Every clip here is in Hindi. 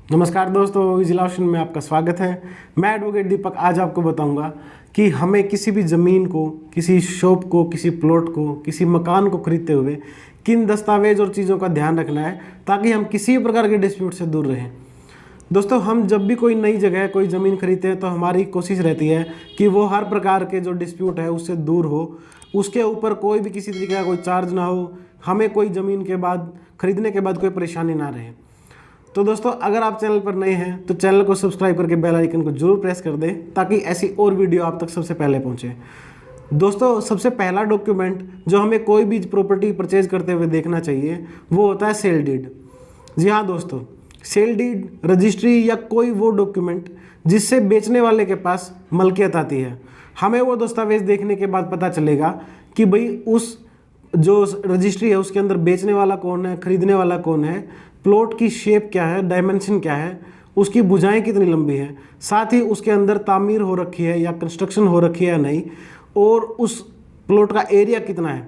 नमस्कार दोस्तों, जिला ऑप्शन में आपका स्वागत है। मैं एडवोकेट दीपक आज आपको बताऊंगा कि हमें किसी भी ज़मीन को, किसी शॉप को, किसी प्लॉट को, किसी मकान को खरीदते हुए किन दस्तावेज और चीज़ों का ध्यान रखना है ताकि हम किसी भी प्रकार के डिस्प्यूट से दूर रहें। दोस्तों, हम जब भी कोई नई जगह कोई ज़मीन खरीदते हैं तो हमारी कोशिश रहती है कि वो हर प्रकार के जो डिस्प्यूट है उससे दूर हो, उसके ऊपर कोई भी किसी तरीके का कोई चार्ज ना हो, हमें कोई ज़मीन के बाद खरीदने के बाद कोई परेशानी ना रहे। तो दोस्तों, अगर आप चैनल पर नए हैं तो चैनल को सब्सक्राइब करके बेल आइकन को जरूर प्रेस कर दें ताकि ऐसी और वीडियो आप तक सबसे पहले पहुंचे। दोस्तों, सबसे पहला डॉक्यूमेंट जो हमें कोई भी प्रॉपर्टी परचेज करते हुए देखना चाहिए वो होता है सेल डीड। जी हाँ दोस्तों, सेल डीड, रजिस्ट्री या कोई वो डॉक्यूमेंट जिससे बेचने वाले के पास मलकियत आती है। हमें वो दस्तावेज देखने के बाद पता चलेगा कि भाई उस जो रजिस्ट्री है उसके अंदर बेचने वाला कौन है, खरीदने वाला कौन है, प्लॉट की शेप क्या है, डायमेंशन क्या है, उसकी भुजाएं कितनी लंबी है, साथ ही उसके अंदर तामीर हो रखी है या कंस्ट्रक्शन हो रखी है या नहीं, और उस प्लॉट का एरिया कितना है,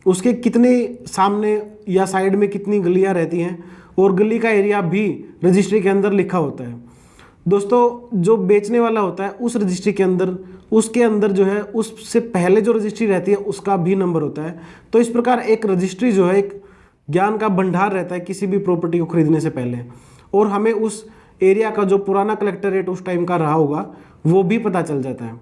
उसके कितने सामने या साइड में कितनी गलियां रहती हैं, और गली का एरिया भी रजिस्ट्री के अंदर लिखा होता है। दोस्तों, जो बेचने वाला होता है उस रजिस्ट्री के अंदर, उसके अंदर जो है उससे पहले जो रजिस्ट्री रहती है उसका भी नंबर होता है। तो इस प्रकार एक रजिस्ट्री जो है एक ज्ञान का भंडार रहता है किसी भी प्रॉपर्टी को खरीदने से पहले, और हमें उस एरिया का जो पुराना कलेक्टरेट उस टाइम का रहा होगा वो भी पता चल जाता है।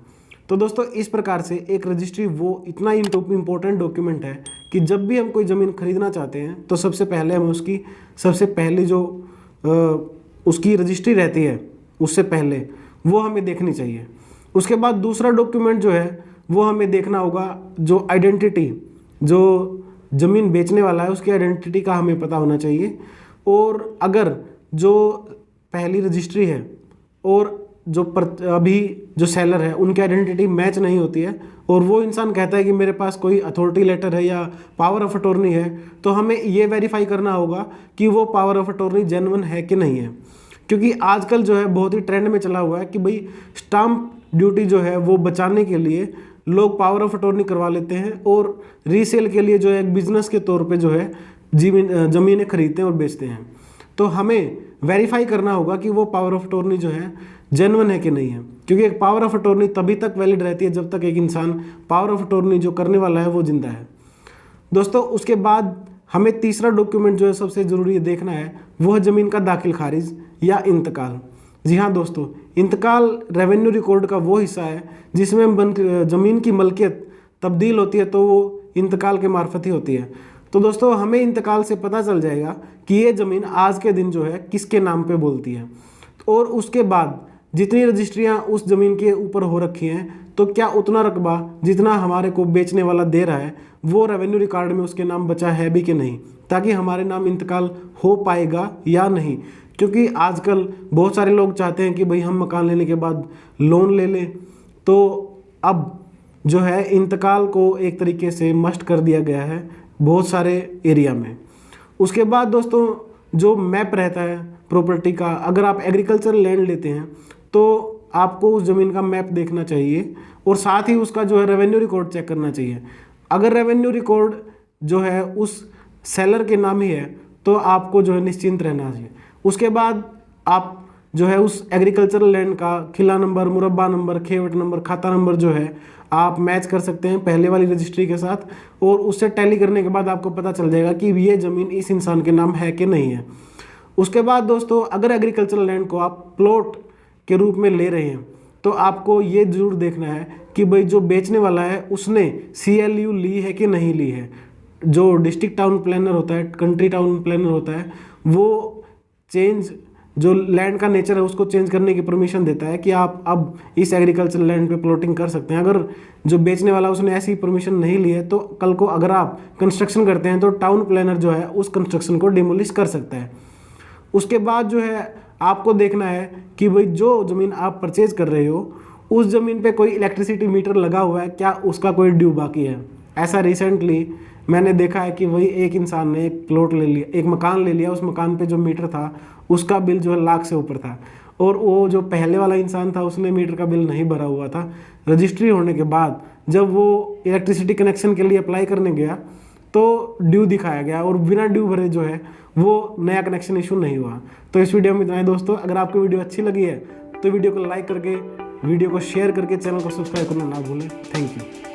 तो दोस्तों, इस प्रकार से एक रजिस्ट्री वो इतना इम्पोर्टेंट डॉक्यूमेंट है कि जब भी हम कोई ज़मीन खरीदना चाहते हैं तो सबसे पहले हमें उसकी सबसे पहले जो उसकी रजिस्ट्री रहती है उससे पहले वो हमें देखनी चाहिए। उसके बाद दूसरा डॉक्यूमेंट जो है वो हमें देखना होगा जो आइडेंटिटी, जो ज़मीन बेचने वाला है उसकी आइडेंटिटी का हमें पता होना चाहिए। और अगर जो पहली रजिस्ट्री है और जो अभी जो सेलर है उनकी आइडेंटिटी मैच नहीं होती है और वो इंसान कहता है कि मेरे पास कोई अथॉरिटी लेटर है या पावर ऑफ अटॉर्नी है, तो हमें ये वेरीफाई करना होगा कि वो पावर ऑफ अटॉर्नी जेन्युइन है कि नहीं है। क्योंकि आजकल जो है बहुत ही ट्रेंड में चला हुआ है कि भाई स्टाम्प ड्यूटी जो है वो बचाने के लिए लोग पावर ऑफ अटॉर्नी करवा लेते हैं और रीसेल के लिए जो है एक बिजनेस के तौर पे जो है ज़मीनें खरीदते हैं और बेचते हैं। तो हमें वेरीफाई करना होगा कि वो पावर ऑफ अटॉर्नी जो है जेन्युइन है कि नहीं है, क्योंकि एक पावर ऑफ अटॉर्नी तभी तक वैलिड रहती है जब तक एक इंसान पावर ऑफ अटॉर्नी जो करने वाला है वो जिंदा है। दोस्तों, उसके बाद हमें तीसरा डॉक्यूमेंट जो है सबसे ज़रूरी देखना है वो है ज़मीन का दाखिल खारिज या इंतकाल। जी हाँ दोस्तों, इंतकाल रेवेन्यू रिकॉर्ड का वो हिस्सा है जिसमें ज़मीन की मलकियत तब्दील होती है, तो वो इंतकाल के मार्फत ही होती है। तो दोस्तों, हमें इंतकाल से पता चल जाएगा कि ये ज़मीन आज के दिन जो है किसके नाम पे बोलती है, और उसके बाद जितनी रजिस्ट्रियाँ उस ज़मीन के ऊपर हो रखी हैं तो क्या उतना रकबा जितना हमारे को बेचने वाला दे रहा है वो रेवेन्यू रिकॉर्ड में उसके नाम बचा है भी कि नहीं, ताकि हमारे नाम इंतकाल हो पाएगा या नहीं। क्योंकि आजकल बहुत सारे लोग चाहते हैं कि भाई हम मकान लेने के बाद लोन ले लें, तो अब जो है इंतकाल को एक तरीके से मस्ट कर दिया गया है बहुत सारे एरिया में। उसके बाद दोस्तों, जो मैप रहता है प्रॉपर्टी का, अगर आप एग्रीकल्चर लैंड लेते हैं तो आपको उस ज़मीन का मैप देखना चाहिए और साथ ही उसका जो है रेवेन्यू रिकॉर्ड चेक करना चाहिए। अगर रेवेन्यू रिकॉर्ड जो है उस सेलर के नाम ही है तो आपको जो है निश्चिंत रहना चाहिए। उसके बाद आप जो है उस एग्रीकल्चरल लैंड का किला नंबर, मुरब्बा नंबर, खेवट नंबर, खाता नंबर जो है आप मैच कर सकते हैं पहले वाली रजिस्ट्री के साथ, और उससे टैली करने के बाद आपको पता चल जाएगा कि ये ज़मीन इस इंसान के नाम है कि नहीं है। उसके बाद दोस्तों, अगर एग्रीकल्चरल लैंड को आप प्लॉट के रूप में ले रहे हैं तो आपको ये ज़रूर देखना है कि भाई जो बेचने वाला है उसने CLU ली है कि नहीं ली है। जो डिस्ट्रिक्ट टाउन प्लानर होता है, कंट्री टाउन प्लानर होता है, वो चेंज जो लैंड का नेचर है उसको चेंज करने की परमिशन देता है कि आप अब इस एग्रीकल्चर लैंड पे प्लॉटिंग कर सकते हैं। अगर जो बेचने वाला उसने ऐसी परमिशन नहीं ली है तो कल को अगर आप कंस्ट्रक्शन करते हैं तो टाउन प्लानर जो है उस कंस्ट्रक्शन को डिमोलिश कर सकता है। उसके बाद जो है आपको देखना है कि भाई जो ज़मीन आप परचेज कर रहे हो उस ज़मीन पे कोई इलेक्ट्रिसिटी मीटर लगा हुआ है क्या, उसका कोई ड्यू बाकी है। ऐसा रिसेंटली मैंने देखा है कि वही एक इंसान ने एक प्लॉट ले लिया, एक मकान ले लिया, उस मकान पे जो मीटर था उसका बिल जो है लाख से ऊपर था, और वो जो पहले वाला इंसान था उसने मीटर का बिल नहीं भरा हुआ था। रजिस्ट्री होने के बाद जब वो इलेक्ट्रिसिटी कनेक्शन के लिए अप्लाई करने गया तो ड्यू दिखाया गया और बिना ड्यू भरे जो है वो नया कनेक्शन इशू नहीं हुआ। तो इस वीडियो में इतना ही दोस्तों। अगर आपको वीडियो अच्छी लगी है तो वीडियो को लाइक करके, वीडियो को शेयर करके चैनल को सब्सक्राइब करना ना भूलें। Thank you.